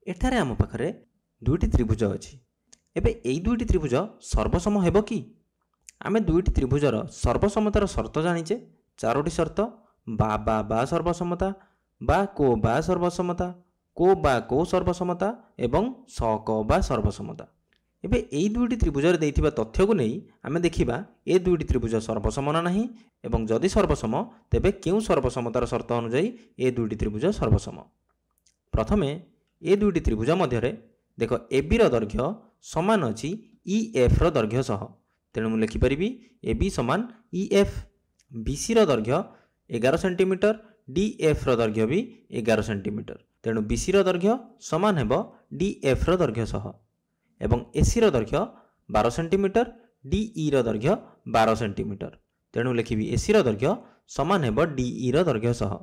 एठारे आम पाखरे दुईटी त्रिभुज अच्छी एबे एई दुईटी त्रिभुज सर्वसम हेबो कि आमे दुईटी त्रिभुजर सर्वसमतार शर्त जानिचे चारोटी शर्त बा सर्वसमता बा सर्वसमता को सर्वसमता एवं स क बा सर्वसमता। एबे एई दुईटी त्रिभुजर देइथिबा तथ्य को नहीं आमे देखिबा ए दुईटी त्रिभुज सर्वसम ना नहीं एवं जदि सर्वसम तेबे केउ सर्वसमतार शर्त अनुसार ए दुईटी त्रिभुज सर्वसम। प्रथमे ए दुईटी त्रिभुज मध्य देख एबी दैर्घ्य समान अच्छी EF दैर्घ्य सह तेणु मुझे लिखिपरि AB समान EF BC दैर्घ्य 11 सेंटीमीटर DF दैर्घ्य भी 11 सेंटीमीटर तेणु BC दैर्घ्य समान हेब DF दैर्घ्य सह एवं AC दैर्घ्य 12 सेंटीमीटर DE दैर्घ्य 12 सेंटीमीटर तेणु लिखी AC दैर्घ्य समान हेब DE दैर्घ्य सह।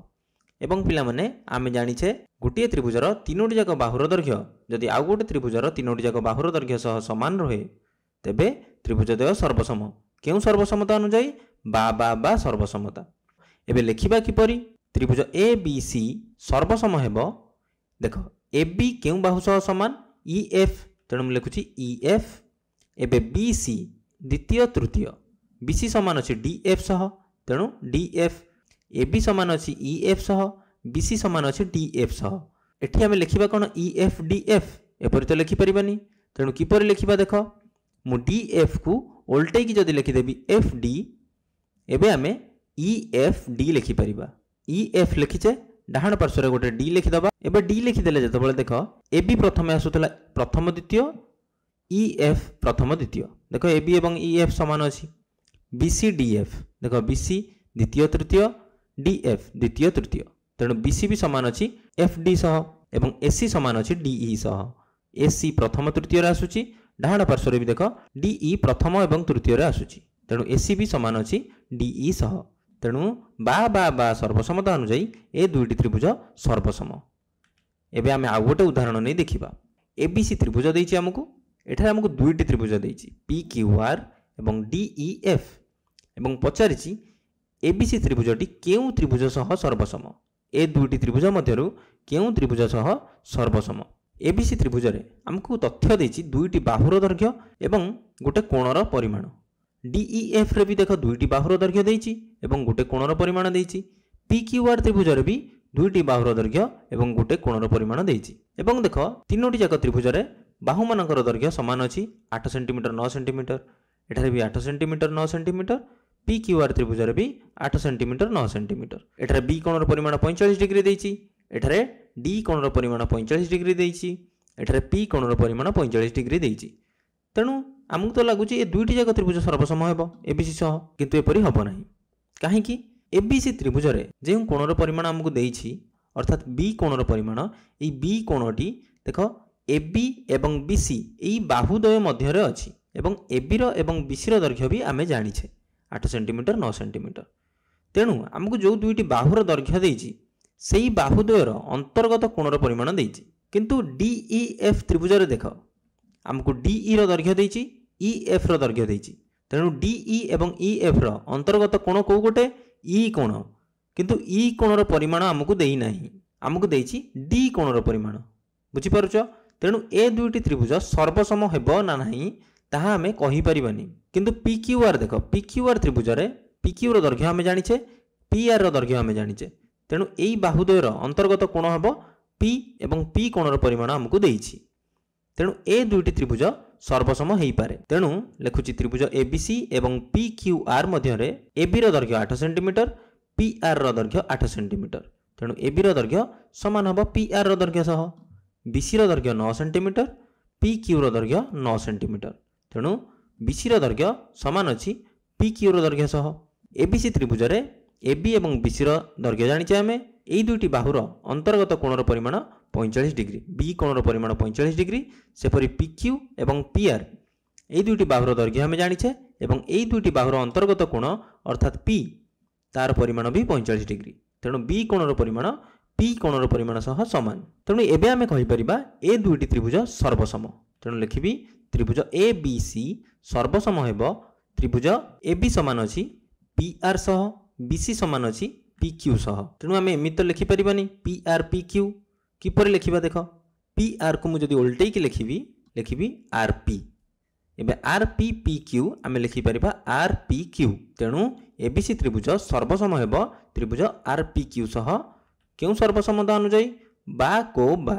एवं पिला माने आमे जानिछे गोटे त्रिभुजर तीनोटी जाक बाहुर दैर्घ्य जदि आउ गोटे त्रिभुजर तीनोटी जाक बाहुर दैर्घ्य सह समान रहे तेबे त्रिभुजद्वय सर्वसम केउ सर्वसमता अनुसार बा सर्वसमता। एबे लेखिबा किपरि त्रिभुज ABC सर्वसम हेब देख AB केउ बाहु सह समान EF तेणु मैं लिखुची EF एबे BC द्वितीय तृतीय BC समान अछि DF सह तेणु DF AB समान अच्छी EF सह BC समान अच्छी DF सह। एठी आमे लिखिबा कोन EF DF एपरि तो लिखि परिबानी तेणु किपरि लिखिबा देख मु DF को उल्टे की जदि लिखिदेबी FD एबे आमे EFD लिखि परिबा EF लिखिचे डाहाण पार्श्वर गोटे D लिखिदबा एबे D लिखिदेले जतबेले देख AB प्रथमे आसुतला प्रथम द्वितीय EF प्रथम द्वितीय देख AB एवं EF समान अछि BC DF देख BC द्वितीय तृतीय DF द्वितीय तृतीय तेणु BC भी समान अच्छी FD सह एवं AC समान अच्छी DE सह AC प्रथम तृतीय आसूची डाहाण पार्श्वर भी देख DE प्रथम एवं तृतीय आसूची तेणु AC भी समान अच्छी DE सह तेणु बा सर्वसमता अनुसार ए दुईटी त्रिभुज सर्वसम। एबे आमे आउ गोटे उदाहरण नहीं देखिबा ABC त्रिभुज देइछि हमकु एठारे हमकु दुईटी त्रिभुज देइछि PQR एवं DEF एवं पचारिछि ABC त्रिभुजटी केउ त्रिभुज सह सर्वसम ए दुईटी त्रिभुज मध्यरु केउ त्रिभुज सह सर्वसम। ABC त्रिभुज रे हमकु तथ्य देछि दुईटी बाहुर दैर्घ्य एवं गोटे कोणर परिमाण DEF रे भी देख दुईटी बाहुर दैर्घ्य देछि एवं गोटे कोणर परिमाण देछि PQR त्रिभुज रे भी दुईटी बाहुर दैर्घ्य एवं गोटे कोणर परिमाण देछि एवं देख तीनोटी जाक त्रिभुज रे बाहु मानकर दैर्घ्य समान अछि 8 सेंटीमीटर 9 सेंटीमीटर एठारे भी 8 सेंटीमीटर 9 सेंटीमीटर PQR त्रिभुज रे भी 8 सेंटीमीटर 9 सेंटीमीटर एठारे B कोणर परिमाण 45 डिग्री देछि एठारे D कोणर परिमाण 45 डिग्री देछि एठारे P कोणर परिमाण 45 डिग्री देछि तेणु आमକୁ तो लागुची ए दुईटी जाक त्रिभुज सर्वसम हेबो ABC सह किंतु एपरि हबो नाही काहेकि ABC त्रिभुज रे जेउ कोणर परिमाण आमକୁ देछि अर्थात B कोणर परिमाण ए B कोणटी देखो AB एवं BC एई बाहुद्वय मध्य रे अछि एवं AB रो एवं BC रो दैर्घ्य भी आमे जानिछे 8 सेंटीमीटर 9 सेंटीमीटर तेणु आमको जो दुईटी बाहुर दैर्घ्य देछि सेई बाहुद्वयर अंतर्गत कोणर परिमाण देछि किंतु DEF त्रिभुज रे देख आमको DE रो दैर्घ्य देछि EF रो दैर्घ्य देछि तेणु DE एवं EF रो अंतर्गत कोण को गोटे E कोण किंतु E कोणर परिमाण आमको देई नाही आमको देछि D कोणर परिमाण बुझि पारुछ तेणु ए दुईटी त्रिभुज सर्वसम हेबो ना नाही ताहा आमे कहि परिबानी किंतु PQR देख PQR त्रिभुज रे PQ रो दैर्घ्य आमे जानिछे PR रो दैर्घ्य आमे जानिछे तेणु एई बाहुद्वयर अंतर्गत कोण हेबो P एवं P कोणर परिमाण आमको देछि तेणु ए दुईटी त्रिभुज सर्वसम हेई पारे तेणु लेखुची त्रिभुज ABC एवं PQR मध्य रे AB रो दैर्घ्य 8 सेंटीमीटर PR रो दैर्घ्य 8 सेंटीमीटर तेणु AB रो दैर्घ्य समान हेबो PR रो दैर्घ्य सह BC रो दैर्घ्य 9 सेंटीमीटर PQ रो दैर्घ्य 9 सेंटीमीटर तेणु BC रो दैर्घ्य समान अछि PQ रो दैर्घ्य सह ABC त्रिभुज रे AB एवं BC रो दैर्घ्य जानिछे आमे एई दुईटी बाहुर अंतर्गत कोणर परिमाण 45 डिग्री B कोणर परिमाण 45 डिग्री सेपरि PQ एवं PR एई दुईटी बाहुर दैर्घ्य आमे जानिछे एवं एई दुईटी बाहुर अंतर्गत कोण अर्थात P तार परिमाण भी 45 डिग्री तेणु B कोणर परिमाण P कोणर परिमाण सह समान तेणु एबे आमे कहि परिबा ए दुईटी त्रिभुज सर्वसम तेणु लिखिबी त्रिभुज ABC सर्वसम हेबो त्रिभुज AB समान अछि PR सह BC समान अछि PQ सह तेणु आमे एमित लिखि परिबानी PR PQ किपर लिखिबा देख पी आर को मुझे उल्टे की लिखी आर पी एबे आर पी पी क्यू आम लिखिपर आर पी क्यू तेणु एबीसी त्रिभुज सर्वसम हेब त्रिभुज आर पी क्यू सह क्यों सर्वसमता अनुजाई बा को बा